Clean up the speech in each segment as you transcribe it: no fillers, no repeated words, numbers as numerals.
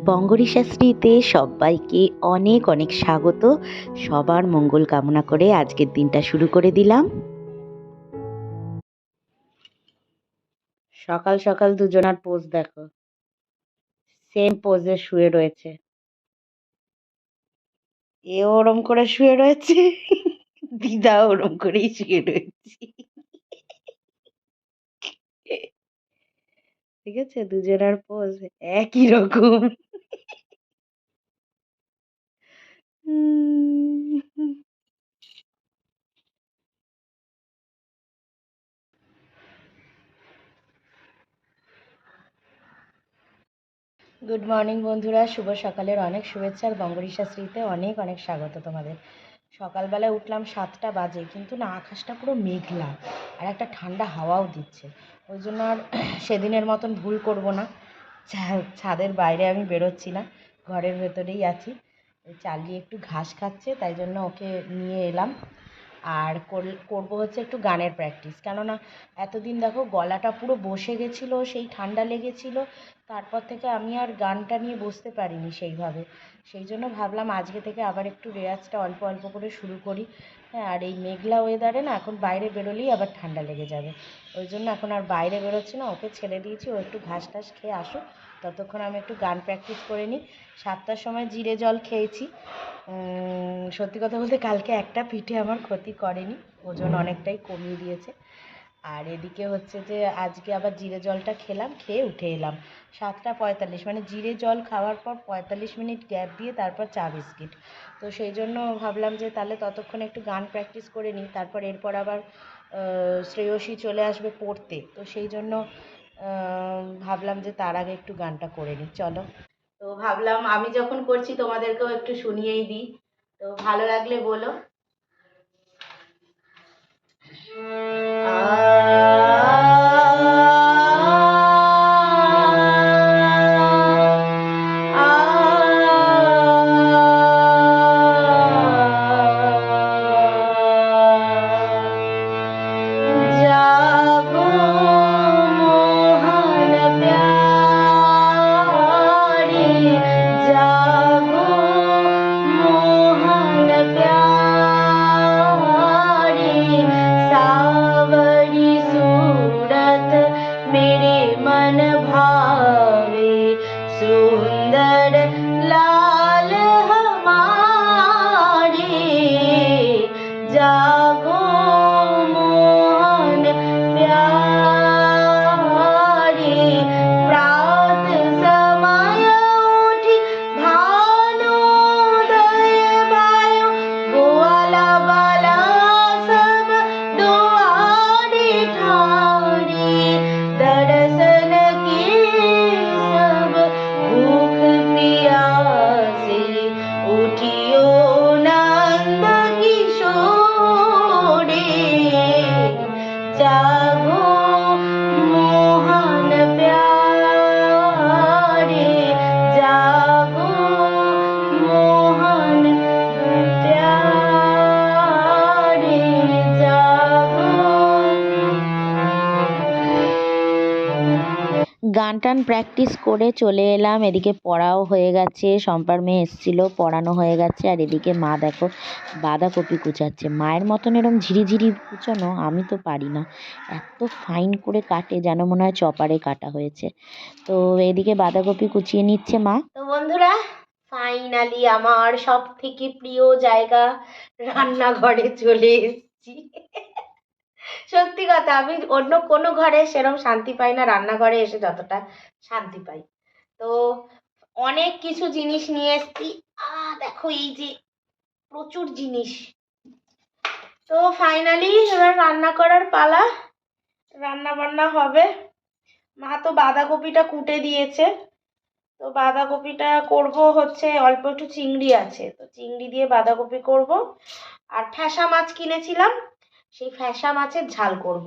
বঙ্গরি শাস্ত্রীতে সবাইকে অনেক অনেক স্বাগত। সবার মঙ্গল কামনা করে আজকের দিনটা শুরু করে দিলাম। সকাল সকাল দুজনার পোজ দেখো, সেম পোজে শুয়ে রয়েছে। এ ওরম করে শুয়ে রয়েছে, দিদা ওরম করেই শুয়ে রয়েছে। ঠিক আছে, দুজনার পোজ একই রকম। গুড মর্নিং বন্ধুরা, শুভ সকালের অনেক শুভেচ্ছা আর বঙ্গরি শাস্ত্রীতে অনেক অনেক স্বাগত তোমাদের। সকালবেলায় উঠলাম 7টা বাজে, কিন্তু না, আকাশটা পুরো মেঘলা আর একটা ঠান্ডা হাওয়াও দিচ্ছে। ওই জন্য আর সেদিনের মতন ভুল করব না, ছাদের বাইরে আমি বেরোচ্ছি না, ঘরের ভেতরেই আছি। চালিয়ে একটু ঘাস খাচ্ছে, তাই জন্য ওকে নিয়ে এলাম। আর করবো হচ্ছে একটু গানের প্র্যাকটিস, কেননা এতদিন দেখো গলাটা পুরো বসে গেছিলো, সেই ঠান্ডা লেগেছিলো, তারপর থেকে আমি আর গানটা নিয়ে বসতে পারিনি সেইভাবে। সেই জন্য ভাবলাম আজকে থেকে আবার একটু রেওয়াজটা অল্প অল্প করে শুরু করি। হ্যাঁ, আর এই মেঘলা ওয়েদারে না এখন বাইরে বেরোলেই আবার ঠান্ডা লেগে যাবে। ওই জন্য এখন আর বাইরে বেরোচ্ছি না, ওকে ছেড়ে দিয়েছি, ও একটু ঘাস টাস খেয়ে আসুক, ততক্ষণ আমি একটু গান প্র্যাকটিস করে নিই। 7টার সময় জিরে জল খেয়েছি। সত্যি কথা বলতে কালকে একটা পিঠে আমার ক্ষতি করেনি, ওজন অনেকটাই কমিয়ে দিয়েছে। আর এদিকে হচ্ছে যে আজকে আবার জিরে জলটা খেলাম, খেয়ে উঠে এলাম 7টা 45, মানে জিরে জল খাওয়ার পর 45 মিনিট গ্যাপ দিয়ে তারপর চা বিস্কিট। তো সেই জন্য ভাবলাম যে তাহলে ততক্ষণ একটু গান প্র্যাকটিস করে নিই, তারপর এরপর আবার শ্রেয়সী চলে আসবে পড়তে, তো সেই জন্য ভাবলাম যে তার আগে একটু গানটা করে নিই, চলো। তো ভাবলাম আমি যখন করছি তোমাদেরকেও একটু শুনিয়েই দিই, তো ভালো লাগলে বলো। গান টান প্র্যাকটিস করে চলে এলাম। এদিকে পড়াও হয়ে গেছে, শম্পার মেয়ে এসেছিলো, পড়ানো হয়ে গেছে। আর এদিকে মা দেখো বাঁধাকপি কুচাচ্ছে। মায়ের মতন এরম ঝিরিঝিরি কুচানো আমি তো পারি না, এত ফাইন করে কাটে যেন মনে হয় চপারে কাটা হয়েছে। তো এদিকে বাঁধাকপি কুচিয়ে নিচ্ছে মা। তো বন্ধুরা, ফাইনালি আমার সব থেকে প্রিয় জায়গা রান্নাঘরে চলে এসেছি। সত্যি কথা, আমি অন্য কোনো ঘরে সেরকম শান্তি পাই না, রান্নাঘরে এসে যতটা শান্তি পাই। তো অনেক কিছু জিনিস নিয়ে এসেছি। দেখো এই যে প্রচুর জিনিস। তো ফাইনালি এবার রান্না করার পালা, রান্না বান্না হবে। মা তো বাঁধাকপিটা কুটে দিয়েছে, তো বাঁধাকপিটা করব হচ্ছে, অল্প একটু চিংড়ি আছে, তো চিংড়ি দিয়ে বাঁধাকপি করব। আর ফ্যাসা মাছ কিনেছিলাম, সেই ফ্যাসা মাছের ঝাল করব।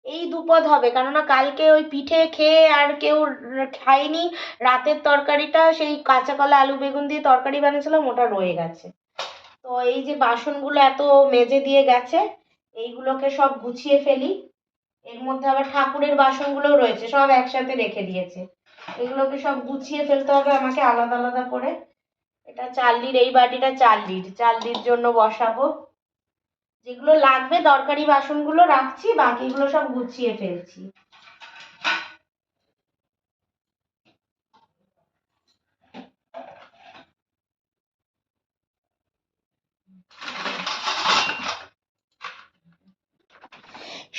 এই দুপদ হবে, কেননা কালকে ওই পিঠে খেয়ে আর কেউ খায়নি। রাতের তরকারিটা, সেই কাঁচা কলা আলু বেগুন দিয়ে তরকারি বানিয়েছিলাম, ওটা রয়ে গেছে। তো এই যে বাসনগুলো এত মেজে দিয়ে গেছে, এইগুলোকে সব গুছিয়ে ফেলি। এর মধ্যে আবার ঠাকুরের বাসনগুলোও রয়েছে, সব একসাথে রেখে দিয়েছে। এগুলোকে সব গুছিয়ে ফেলতে হবে আমাকে আলাদা আলাদা করে। এটা 4 লির, এই বাটিটা 4 লির, 4 লির জন্য বসাবো। যেগুলো লাগবে দরকারি বাসনগুলো রাখছি, বাকিগুলো সব গুছিয়ে ফেলছি।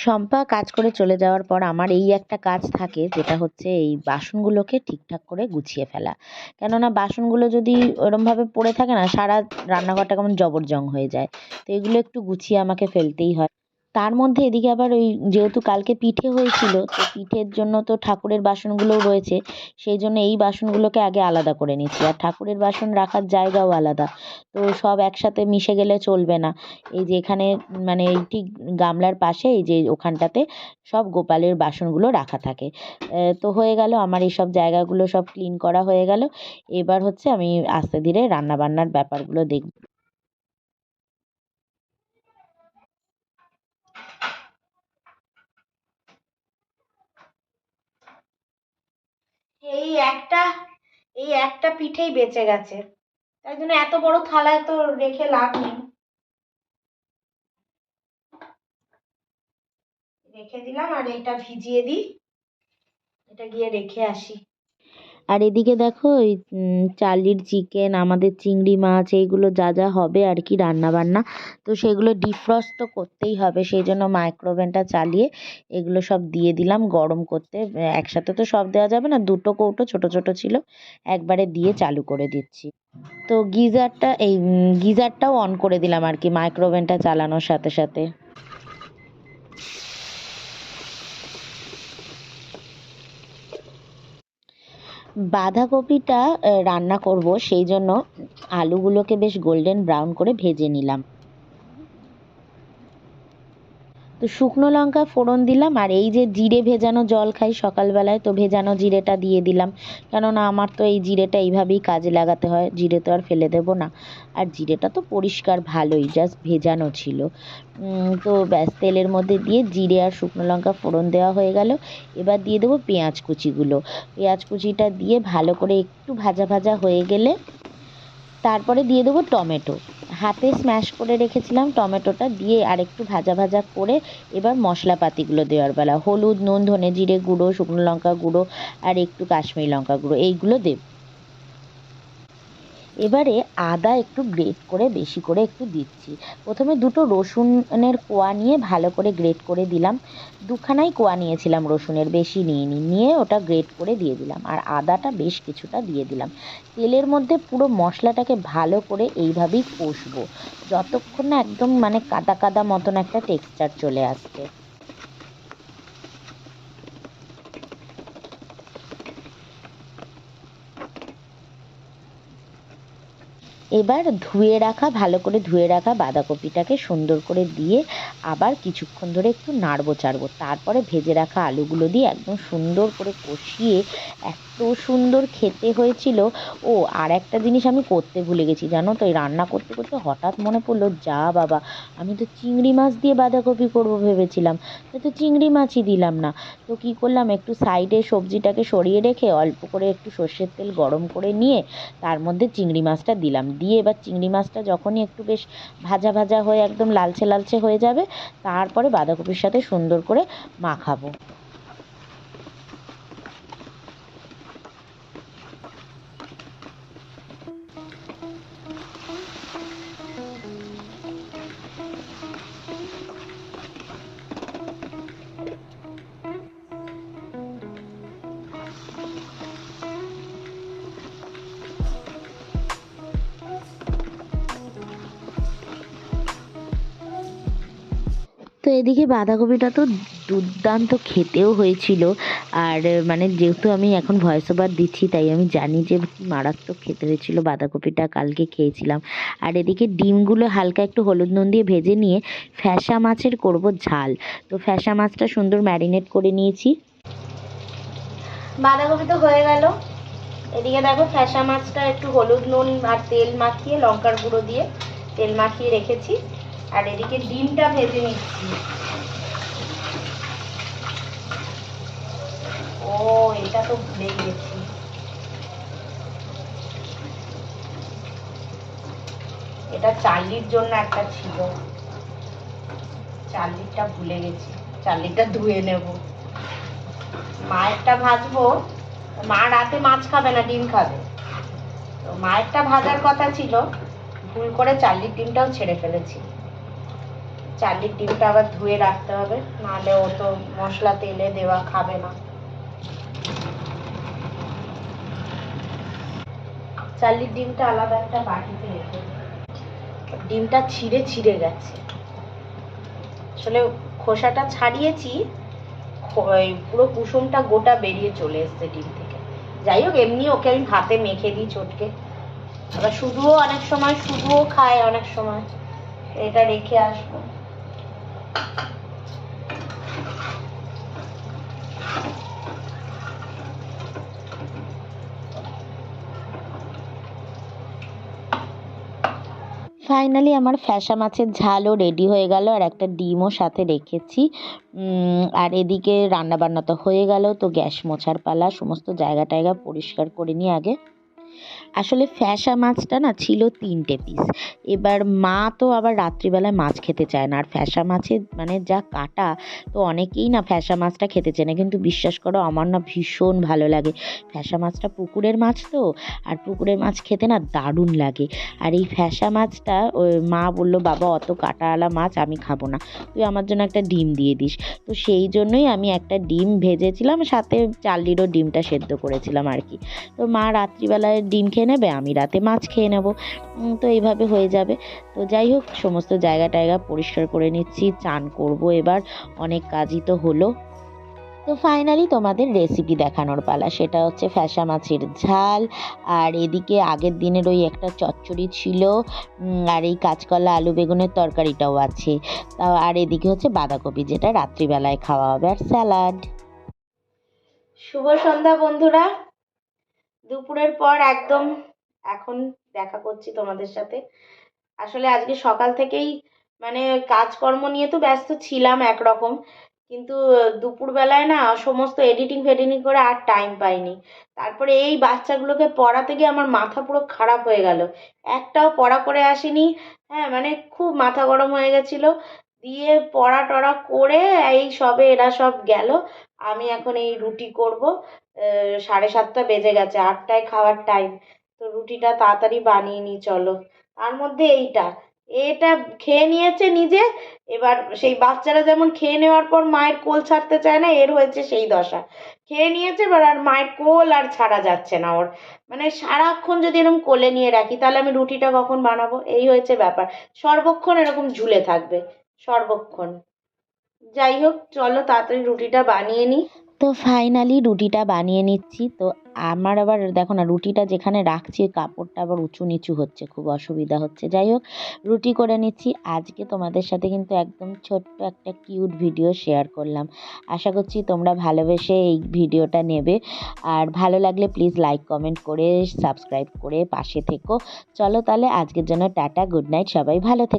শম্পা কাজ করে চলে যাওয়ার পর আমার এই একটা কাজ থাকে, যেটা হচ্ছে এই বাসনগুলোকে ঠিকঠাক করে গুছিয়ে ফেলা। কেননা বাসনগুলো যদি ওরমভাবে পড়ে থাকে না, সারা রান্নাঘরটা কেমন জবরজং হয়ে যায়। তো এগুলো একটু গুছিয়ে আমাকে ফেলতেই হয়। তার মধ্যে এদিকে আবার ওই যেহেতু কালকে পিঠে হয়েছিল, তো পিঠের জন্য তো ঠাকুরের বাসনগুলোও রয়েছে, সেই জন্য এই বাসনগুলোকে আগে আলাদা করে নিচ্ছি। আর ঠাকুরের বাসন রাখার জায়গাও আলাদা, তো সব একসাথে মিশে গেলে চলবে না। এই যে এখানে মানে এই ঠিক গামলার পাশে এই যে ওখানটাতে সব গোপালের বাসনগুলো রাখা থাকে। তো হয়ে গেল আমার এই সব জায়গাগুলো সব ক্লিন করা হয়ে গেল। এবার হচ্ছে আমি আস্তে ধীরে রান্নাবান্নার ব্যাপারগুলো দেখব। এই একটা এই একটা পিঠেই বেঁচে গেছে, তাই জন্য এত বড় থালায় তো রেখে লাভ নেই, রেখে দিলাম। আর এটা ভিজিয়ে দিই, এটা গিয়ে রেখে আসি। আর এদিকে দেখো ওই 4 লির চিকেন, আমাদের চিংড়ি মাছ, এইগুলো যা যা হবে আর কি রান্না বান্না, তো সেগুলো ডিফ্রস্ট তো করতেই হবে, সেই জন্য মাইক্রোওভেনটা চালিয়ে এগুলো সব দিয়ে দিলাম গরম করতে। একসাথে তো সব দেওয়া যাবে না, দুটো কৌটো ছোট ছোট ছিল, একবারে দিয়ে চালু করে দিচ্ছি। তো গিজারটাও অন করে দিলাম আর কি মাইক্রোওভেনটা চালানোর সাথে সাথে। বাঁধাকপিটা রান্না করব, সেই জন্য আলুগুলোকে বেশ গোল্ডেন ব্রাউন করে ভেজে নিলাম। তো শুকনো লঙ্কা ফোড়ন দিলাম, আর এই যে জিরে ভেজানো জল খাই সকালবেলায়, তো ভেজানো জিরেটা দিয়ে দিলাম। কেননা আমার তো এই জিরেটা এইভাবেই কাজে লাগাতে হয়, জিরে তো আর ফেলে দেবো না। আর জিরেটা তো পরিষ্কার ভালোই, জাস্ট ভেজানো ছিল। তো ব্যাস তেলের মধ্যে দিয়ে জিরে আর শুকনো লঙ্কা ফোড়ন দেওয়া হয়ে গেল। এবার দিয়ে দেবো পেঁয়াজ কুচিগুলো। পেঁয়াজ কুচিটা দিয়ে ভালো করে একটু ভাজা ভাজা হয়ে গেলে তারপরে দিয়ে দেবো টমেটো। হাতে স্ম্যাশ করে রেখেছিলাম, টমেটোটা দিয়ে আর একটু ভাজা ভাজা করে এবার মশলাপাতিগুলো দেওয়ার বেলা হলুদ, নুন, ধনে জিরে গুঁড়ো, শুকনো লঙ্কা গুঁড়ো আর একটু কাশ্মীরি লঙ্কা গুঁড়ো, এইগুলো দেব। এবারে আদা একটু গ্রেট করে বেশি করে একটু দিচ্ছি। প্রথমে দুটো রসুনের কোয়া নিয়ে ভালো করে গ্রেট করে দিলাম। দুখানাই কোয়া নিয়েছিলাম রসুনের, বেশি নিইনি, নিয়ে ওটা গ্রেট করে দিয়ে দিলাম। আর আদাটা বেশ কিছুটা দিয়ে দিলাম। তেলের মধ্যে পুরো মশলাটাকে ভালো করে এইভাবেই কষবো, যতক্ষণ না একদম মানে কাদা কাদা মতন একটা টেক্সচার চলে আসছে। এবার ভালো করে ধুয়ে রাখা বাঁধাকপিটাকে সুন্দর করে দিয়ে আবার কিছুক্ষণ ধরে একটু নাড়বো চাড়বো, তারপরে ভেজে রাখা আলুগুলো দিয়ে একদম সুন্দর করে কষিয়ে এত সুন্দর খেতে হয়েছিল। ও আর একটা জিনিস আমি করতে ভুলে গেছি জানো তো, এই রান্না করতে করতে হঠাৎ মনে পড়লো, যা বাবা, আমি তো চিংড়ি মাছ দিয়ে বাঁধাকপি করবো ভেবেছিলাম, তো চিংড়ি মাছই দিলাম না। তো কী করলাম, একটু সাইডে সবজিটাকে সরিয়ে রেখে অল্প করে একটু সর্ষের তেল গরম করে নিয়ে তার মধ্যে চিংড়ি মাছটা দিলাম, দিয়ে এবার চিংড়ি মাছটা যখনই একটু বেশ ভাজা ভাজা হয়ে একদম লালচে লালচে হয়ে যাবে, তারপরে বাঁধাকপির সাথে সুন্দর করে মাখাবো। তো এদিকে বাঁধাকপিটা তো দুর্দান্ত খেতেও হয়েছিল। আর মানে যেহেতু আমি এখন ভয়েস ওভার দিচ্ছি, তাই আমি জানি যে কি মারাত্মক খেতে হয়েছিল বাঁধাকপিটা, কালকে খেয়েছিলাম। আর এদিকে ডিমগুলো হালকা একটু হলুদ নুন দিয়ে ভেজে নিয়ে ফ্যাসা মাছের করব ঝাল। তো ফ্যাসা মাছটা সুন্দর ম্যারিনেট করে নিয়েছি। বাঁধাকপি তো হয়ে গেল, এদিকে দেখো ফ্যাসা মাছটা একটু হলুদ নুন আর তেল মাখিয়ে, লঙ্কার গুঁড়ো দিয়ে তেল মাখিয়ে রেখেছি। আর এদিকে ডিমটা ভেজে নিচ্ছি। ও, এটা তো ভুলে গেছি, এটা চার্লির জন্য একটা ছিল, চার্লিরটা ভুলে গেছি, চার্লিরটা ধুয়ে নেব। মায়েরটা ভাজবো, মা রাতে মাছ খাবে না, ডিম খাবে, তো মায়েরটা ভাজার কথা ছিল, ভুল করে চার্লির ডিমটাও ছেড়ে ফেলেছি। চার্লির ডিমটা আবার ধুয়ে রাখতে হবে, নাহলে ও তো মশলা তেলে দেওয়া খাবে না। চার্লির ডিমটা আলাদা একটা বাটিতে রেখে, ডিমটা ছিঁড়ে ছিঁড়ে গেছে, আসলে খোসাটা ছাড়িয়েছি, পুরো কুসুমটা গোটা বেরিয়ে চলে এসছে ডিম থেকে। যাই হোক, এমনি ওকে আমি ভাতে মেখে দিই চটকে, আবার শুধুও অনেক সময় শুধুও খায়, অনেক সময় এটা রেখে আসবো। ফাইনালি আমার ফ্যাসা মাছের ঝালও রেডি হয়ে গেল, আর একটা ডিমও সাথে রেখেছি। আর এদিকে রান্নাবান্না তো হয়ে গেল, তো গ্যাস মোছার পালা, সমস্ত জায়গা টায়গা পরিষ্কার করে নিই আগে। আসলে ফ্যাসা মাছটা না ছিল 3টে পিস, এবার মা তো আবার রাত্রিবেলায় মাছ খেতে চায় না, আর ফ্যাসা মাছের মানে যা কাটা, তো অনেকেই না ফ্যাসা মাছটা খেতে চায় না, কিন্তু বিশ্বাস করো আমার না ভীষণ ভালো লাগে। ফ্যাসা মাছটা পুকুরের মাছ তো, আর পুকুরের মাছ খেতে না দারুণ লাগে। আর এই ফ্যাসা মাছটা ওই মা বললো, বাবা অত কাটাওয়ালা মাছ আমি খাবো না, তুই আমার জন্য একটা ডিম দিয়ে দিস। তো সেই জন্যই আমি একটা ডিম ভেজেছিলাম, সাথে চার্লিরও ডিমটা সেদ্ধ করেছিলাম আর কি। তো মা রাত্রিবেলায় ডিম খেয়ে নেবে, আমি রাতে মাছ খেয়ে নেব, তো এইভাবে হয়ে যাবে। তো যাই হোক, সমস্ত জায়গা টায়গা পরিষ্কার করে নিচ্ছি, চান করব এবার, অনেক কাজই তো হলো। তো ফাইনালি তোমাদের রেসিপি দেখানোর পালা, সেটা হচ্ছে ফ্যাসা মাছের ঝাল, আর এদিকে আগের দিনের ওই একটা চচ্চড়ি ছিল, আর এই কাঁচকলা আলু বেগুনের তরকারিটাও আছে, তাও আর এদিকে হচ্ছে বাঁধাকপি, যেটা রাত্রিবেলায় খাওয়া হবে, আর স্যালাড। শুভ সন্ধ্যা বন্ধুরা, দুপুরের পর একদম এখন দেখা করছি তোমাদের সাথে। আসলে আজকে সকাল থেকেই মানে কাজকর্ম নিয়ে তো ব্যস্ত ছিলাম একরকম, কিন্তু দুপুরবেলায় না সমস্ত এডিটিং ফেডিটিং করে আর টাইম পাইনি। তারপরে এই বাচ্চাগুলোকে পড়াতে গিয়ে আমার মাথা পুরো খারাপ হয়ে গেল, একটাও পড়া করে আসিনি। হ্যাঁ, মানে খুব মাথা গরম হয়ে গেছিলো, দিয়ে পড়া টড়া করে এই সবে এরা সব গেল। আমি এখন এই রুটি করব, 7:30 বেজে গেছে, 8টায় খাওয়ার টাইম, তো রুটিটা তাড়াতাড়ি বানিয়ে নিই চলো। তার মধ্যে এটা খেয়ে নিয়েছে নিজে, এবার সেই বাচ্চারা যেমন খেয়ে নেওয়ার পর মায়ের কোল ছাড়তে চায় না, এর হয়েছে সেই দশা। খেয়ে নিয়েছে এবার, আর মায়ের কোল আর ছাড়া যাচ্ছে না ওর, মানে সারাক্ষণ যদি এরকম কোলে নিয়ে রাখি তাহলে আমি রুটিটা কখন বানাবো, এই হয়েছে ব্যাপার, সর্বক্ষণ এরকম ঝুলে থাকবে সর্বক্ষণ। যাই হোক, চলো তাড়াতাড়ি রুটিটা বানিয়ে নিই। তো ফাইনালি রুটিটা বানিয়ে নিচ্ছি। তো আমার আবার দেখো না, রুটিটা যেখানে রাখছি ওই কাপড়টা আবার উঁচু নিচু হচ্ছে, খুব অসুবিধা হচ্ছে। যাই হোক, রুটি করে নিচ্ছি। আজকে তোমাদের সাথে কিন্তু একদম ছোট্ট একটা কিউট ভিডিও শেয়ার করলাম, আশা করছি তোমরা ভালোবেসে এই ভিডিওটা নেবে, আর ভালো লাগলে প্লিজ লাইক কমেন্ট করে সাবস্ক্রাইব করে পাশে থেকো। চলো তাহলে আজকের জন্য টাটা, গুড নাইট, সবাই ভালো থেকো।